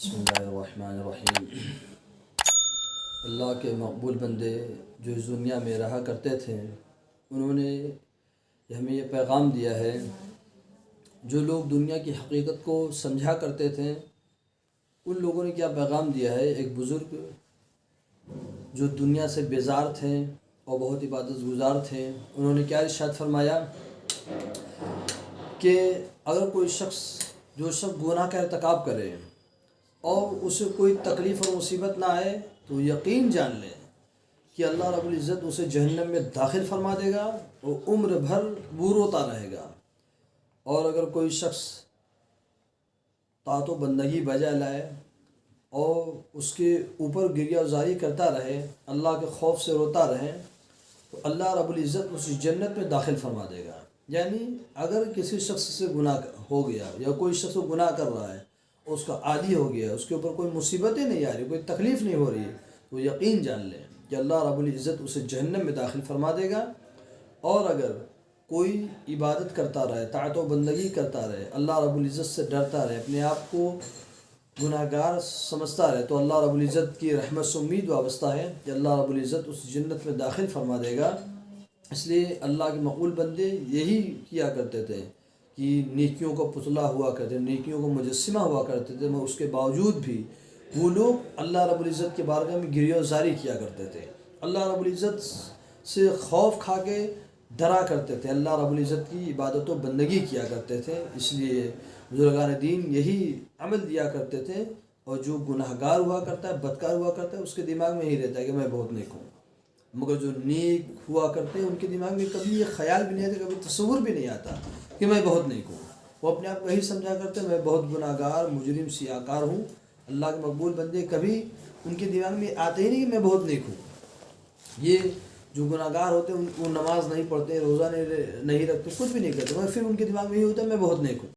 بسم اللہ الرحمن الرحیم۔ اللہ کے مقبول بندے جو اس دنیا میں رہا کرتے تھے، انہوں نے ہمیں یہ پیغام دیا ہے۔ جو لوگ دنیا کی حقیقت کو سمجھا کرتے تھے، ان لوگوں نے کیا پیغام دیا ہے۔ ایک بزرگ جو دنیا سے بیزار تھے اور بہت عبادت گزار تھے، انہوں نے کیا ارشاد فرمایا کہ اگر کوئی شخص گناہ کا ارتکاب کرے اور اسے کوئی تکلیف اور مصیبت نہ آئے تو یقین جان لے کہ اللہ رب العزت اسے جہنم میں داخل فرما دے گا اور عمر بھر وہ روتا رہے گا۔ اور اگر کوئی شخص طاعت و بندگی بجا لائے اور اس کے اوپر گریہ زاری کرتا رہے، اللہ کے خوف سے روتا رہے، تو اللہ رب العزت اسے جنت میں داخل فرما دے گا۔ یعنی اگر کسی شخص سے گناہ ہو گیا یا کوئی شخص گناہ کر رہا ہے، اس کا عادی ہو گیا، اس کے اوپر کوئی مصیبتیں نہیں آ رہی، کوئی تکلیف نہیں ہو رہی، تو یقین جان لیں کہ اللہ رب العزت اسے جہنم میں داخل فرما دے گا۔ اور اگر کوئی عبادت کرتا رہے، طاعت و بندگی کرتا رہے، اللہ رب العزت سے ڈرتا رہے، اپنے آپ کو گناہ گار سمجھتا رہے، تو اللہ رب العزت کی رحمت سے امید وابستہ ہے کہ اللہ رب العزت اس جنت میں داخل فرما دے گا۔ اس لیے اللہ کے مقبول بندے یہی کیا کرتے تھے کہ نیکیوں کو پتلا ہوا کرتے، نیکیوں کو مجسمہ ہوا کرتے تھے، مگر اس کے باوجود بھی وہ لوگ اللہ رب العزت کے بارگاہ میں گریہ زاری کیا کرتے تھے، اللہ رب العزت سے خوف کھا کے ڈرا کرتے تھے، اللہ رب العزت کی عبادت و بندگی کیا کرتے تھے۔ اس لیے بزرگان دین یہی عمل دیا کرتے تھے۔ اور جو گناہ گار ہوا کرتا ہے، بدکار ہوا کرتا ہے، اس کے دماغ میں یہی رہتا ہے کہ میں بہت نیک ہوں، مگر جو نیک ہوا کرتے ہیں ان کے دماغ میں کبھی یہ خیال بھی نہیں آتا، کبھی تصور بھی نہیں آتا کہ میں بہت نیک ہوں۔ وہ اپنے آپ کو یہی سمجھا کرتے ہیں میں بہت گناہ گار، مجرم، سیاکار ہوں۔ اللہ کے مقبول بندے کبھی ان کے دماغ میں آتے ہی نہیں کہ میں بہت نیک ہوں۔ یہ جو گناہ گار ہوتے ہیں وہ نماز نہیں پڑھتے، روزہ نہیں رکھتے، کچھ بھی نہیں کرتے، مگر پھر ان کے دماغ میں یہ ہوتا ہے میں بہت نیک ہوں۔